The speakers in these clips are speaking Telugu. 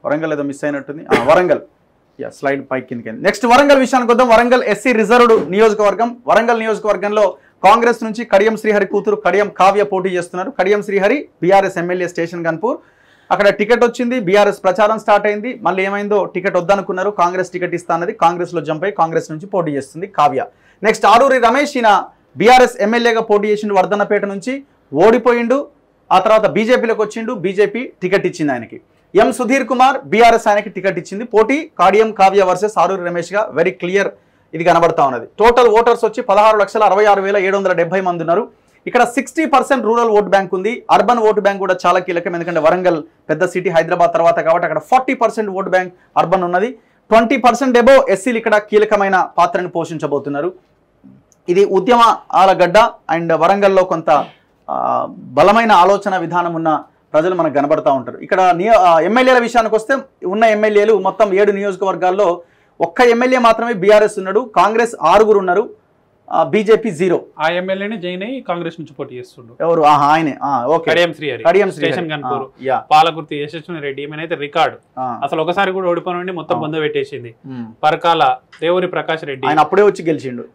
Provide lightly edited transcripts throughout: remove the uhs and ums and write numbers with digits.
వరంగల్ ఏదో మిస్ అయినట్టుంది. వరంగల్ స్లైడ్ పైకి కిందకి. నెక్స్ట్ వరంగల్ విషయానికి వద్దాం. వరంగల్ ఎస్సీ రిజర్వ్డ్ నియోజకవర్గం. వరంగల్ నియోజకవర్గంలో కాంగ్రెస్ నుంచి కడియం శ్రీహరి కూతురు కడియం కావ్య పోటీ చేస్తున్నారు. Kadiyam Srihari BRS MLA station Ghanpur. అక్కడ టికెట్ వచ్చింది, బీఆర్ఎస్ ప్రచారం స్టార్ట్ అయింది. మళ్ళీ ఏమైందో టికెట్ వద్దనుకున్నారు, కాంగ్రెస్ టికెట్ ఇస్తా అన్నది. కాంగ్రెస్లో జంప్ అయి కాంగ్రెస్ నుంచి పోటీ చేస్తుంది కావ్య. నెక్స్ట్ ఆరూరి రమేష్, ఈయన బీఆర్ఎస్ ఎమ్మెల్యేగా పోటీ చేసిండు వర్ధన్నపేట నుంచి, ఓడిపోయిండు. ఆ తర్వాత బీజేపీలోకి వచ్చిండు, బీజేపీ టికెట్ ఇచ్చింది ఆయనకి. ఎం సుధీర్ కుమార్ బీఆర్ఎస్ ఆయనకి టికెట్ ఇచ్చింది. పోటీ కడియం కావ్య వర్సెస్ ఆరూరి రమేష్గా వెరీ క్లియర్ ఇది కనబడతా ఉన్నది. టోటల్ ఓటర్స్ వచ్చి 16,66,770 మంది ఉన్నారు. ఇక్కడ 60% రూరల్ ఓట్ బ్యాంక్ ఉంది. అర్బన్ ఓటు బ్యాంక్ కూడా చాలా కీలకం, ఎందుకంటే వరంగల్ పెద్ద సిటీ హైదరాబాద్ తర్వాత కాబట్టి అక్కడ 40% ఓట్ బ్యాంక్ అర్బన్ ఉన్నది. 20% ఎబో ఎస్సీలు ఇక్కడ కీలకమైన పాత్రను పోషించబోతున్నారు. ఇది ఉద్యమాల గడ్డ అండ్ వరంగల్లో కొంత బలమైన ఆలోచన విధానం ఉన్న ప్రజలు మనకు కనబడతా ఉంటారు. ఇక్కడ ఎమ్మెల్యేల విషయానికి వస్తే ఉన్న ఎమ్మెల్యేలు మొత్తం 7 నియోజకవర్గాల్లో ఒక్క ఎమ్మెల్యే మాత్రమే బీఆర్ఎస్ ఉన్నాడు. కాంగ్రెస్ 6 ఉన్నారు, బీజేపీ 0. ఆ ఎమ్మెల్యేని జైన్ అయ్యి కాంగ్రెస్ నుంచి పోటీ చేస్తుండు. ఎవరు? ఆయనే. కడియం స్టేషన్ కన్పూర్ పాలకుర్తి యశస్విని రెడ్డి ఏమైనా రికార్డు అసలు ఒకసారి కూడా ఓడిపోయినండి, మొత్తం బంద పెట్టేసింది. పరకాల రేవూరి ప్రకాష్ రెడ్డి ఆయన అప్పుడే వచ్చి గెలిచిండు.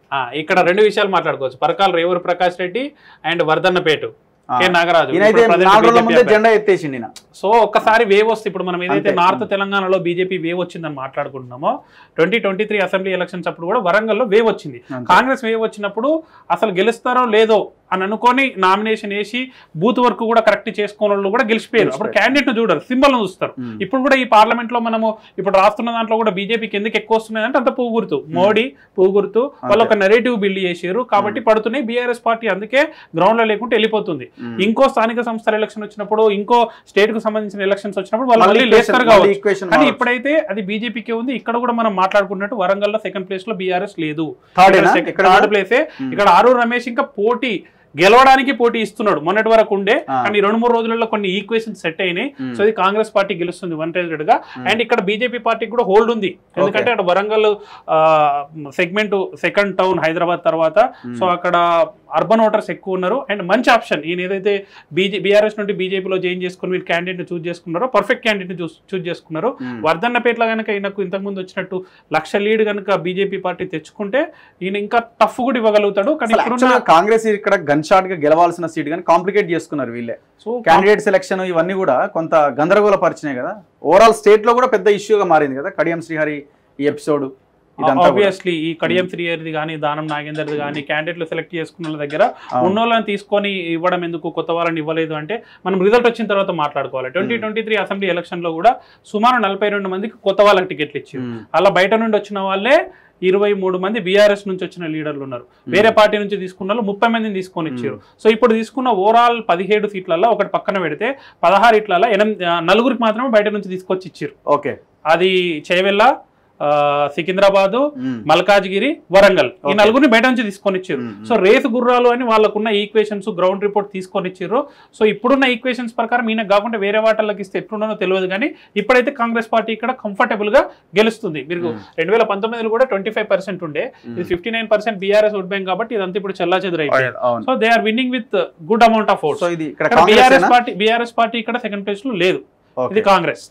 ఇక్కడ 2 విషయాలు మాట్లాడుకోవచ్చు, పరకాల రేవూరి ప్రకాష్ రెడ్డి అండ్ వర్ధన్నపేట నాగరాజు జెండా ఎత్తేసింది. సో ఒక్కసారి వేవ్ వస్తే ఇప్పుడు మనం ఏదైతే నార్త్ తెలంగాణలో బీజేపీ వేవ్ వచ్చిందని మాట్లాడుకుంటున్నామో 2023 అసెంబ్లీ ఎలక్షన్స్ అప్పుడు కూడా వరంగల్లో వేవ్ వచ్చింది. కాంగ్రెస్ వేవ్ వచ్చినప్పుడు అసలు గెలుస్తారో లేదో అని అనుకొని నామినేషన్ వేసి బూత్ వర్క్ కూడా కరెక్ట్ చేసుకున్న వాళ్ళు కూడా గెలిచిపోయారు. అప్పుడు క్యాండిడేట్ చూడరు, సింబల్ చూస్తారు. ఇప్పుడు కూడా ఈ పార్లమెంట్ లో మనము ఇప్పుడు రాస్తున్న దాంట్లో కూడా బీజేపీకి ఎందుకు ఎక్కువ వస్తున్నాయి అంటే అంత పువ్వు గుర్తు, మోడీ పువ్వు గుర్తు, వాళ్ళు ఒక నెరేటివ్ బిల్డ్ చేసారు కాబట్టి పడుతున్నాయి. బీఆర్ఎస్ పార్టీ అందుకే గ్రౌండ్ లో లేకుంటే వెళ్ళిపోతుంది. ఇంకో స్థానిక సంస్థల ఎలక్షన్ వచ్చినప్పుడు, ఇంకో స్టేట్ కు సంబంధించిన ఎలక్షన్స్ వచ్చినప్పుడు వాళ్ళు మళ్ళీ లేస్తారు కావచ్చు. కానీ ఇప్పుడైతే అది బీజేపీకే ఉంది. ఇక్కడ కూడా మనం మాట్లాడుకున్నట్టు వరంగల్ లో 2nd ప్లేస్ లో బీఆర్ఎస్ లేదు, 3rd ప్లేసే. ఇక్కడ ఆరూరి రమేష్ ఇంకా పోటీ గెలవడానికి పోటీ ఇస్తున్నాడు. మొన్నటి వరకు ఉండే, కానీ 2-3 రోజులలో కొన్ని ఈక్వేషన్ సెట్ అయినాయి. సో ఇది కాంగ్రెస్ పార్టీ గెలుస్తుంది 1-1 గా. అండ్ ఇక్కడ బీజేపీ పార్టీకి కూడా హోల్డ్ ఉంది, ఎందుకంటే అక్కడ Warangal segment 2nd town Hyderabad తర్వాత. సో అక్కడ అర్బన్ ఓటర్స్ ఎక్కువ ఉన్నారు. అండ్ మంచి ఆప్షన్ ఈయన ఏదైతే బీఆర్ఎస్ నుండి బీజేపీలో జాయిన్ చేసుకుని వీళ్ళు క్యాండిడేట్ ని చూస్ చేసుకున్నారో, పర్ఫెక్ట్ క్యాండిడేట్ ని చూస్ చేసుకున్నారు. వర్ధన్నపేటలో కనుక ఈయనకు ఇంతకుముందు వచ్చినట్టు 1,00,000 లీడ్ కనుక బీజేపీ పార్టీ తెచ్చుకుంటే ఈయన ఇంకా టఫ్ కూడా ఇవ్వగలుగుతాడు. కానీ కాంగ్రెస్ ఇక్కడ గన్ షాట్ గా గెలవాల్సిన సీట్ కానీ కాంప్లికేట్ చేసుకున్నారు వీళ్ళే. సో క్యాండిడేట్ సెలక్షన్ ఇవన్నీ కూడా కొంత గందరగోళ పరిచినాయి కదా. ఓవరాల్ స్టేట్ లో కూడా పెద్ద ఇష్యూగా మారింది కదా కడియం శ్రీహరి ఈ ఎపిసోడ్. ఆబ్వియస్లీ ఈ కడియం శ్రీహరిది కానీ దానం నాగేందర్ది కానీ క్యాండిడేట్లు సెలెక్ట్ చేసుకున్న వాళ్ళ దగ్గర ఉన్నోళ్ళని తీసుకొని ఇవ్వడం ఎందుకు, కొత్త వాళ్ళని ఇవ్వలేదు అంటే మనం రిజల్ట్ వచ్చిన తర్వాత మాట్లాడుకోవాలి. 2023 అసెంబ్లీ ఎలక్షన్ లో కూడా సుమారు 42 మందికి కొత్త వాళ్ళకి టికెట్లు ఇచ్చారు. అలా బయట నుండి వచ్చిన వాళ్ళే 23 మంది బీఆర్ఎస్ నుంచి వచ్చిన లీడర్లు ఉన్నారు. వేరే పార్టీ నుంచి తీసుకున్న వాళ్ళు 30 మందిని తీసుకొని ఇచ్చారు. సో ఇప్పుడు తీసుకున్న ఓవరాల్ 17 సీట్లలో ఒకటి పక్కన పెడితే 16 ఇట్లలో 4 మాత్రమే బయట నుంచి తీసుకొచ్చి ఇచ్చారు. ఓకే, అది చేవెళ్ళ, సికింద్రాబాద్, మల్కాజ్గిరి, వరంగల్ ఈ 4 బయట నుంచి తీసుకొని ఇచ్చారు. సో రేసు గుర్రాలు అని వాళ్ళకున్న ఈక్వేషన్స్ గ్రౌండ్ రిపోర్ట్ తీసుకొని ఇచ్చారు. సో ఇప్పుడున్న ఈక్వేషన్స్ ప్రకారం ఈయన కాకుండా వేరే వాటికి ఇస్తే ఎట్లుండో తెలియదు, కానీ ఇప్పుడైతే కాంగ్రెస్ పార్టీ ఇక్కడ కంఫర్టబుల్ గా గెలుస్తుంది. మీరు 2019 కూడా 25% ఉండే, ఇది 59% బీఆర్ఎస్ ఓట్ బ్యాంక్ కాబట్టి ఇదంతా ఇప్పుడు చెల్లా చెదురైపోయింది. So they are winning with good amount of votes. BRS party ఇక్కడ 2nd ప్లేస్ లో లేదు, ఇది కాంగ్రెస్.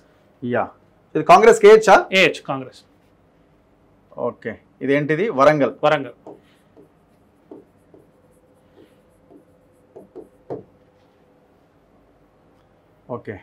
కాంగ్రెస్ కాంగ్రెస్. ఓకే, ఇదేంటిది? వరంగల్. ఓకే.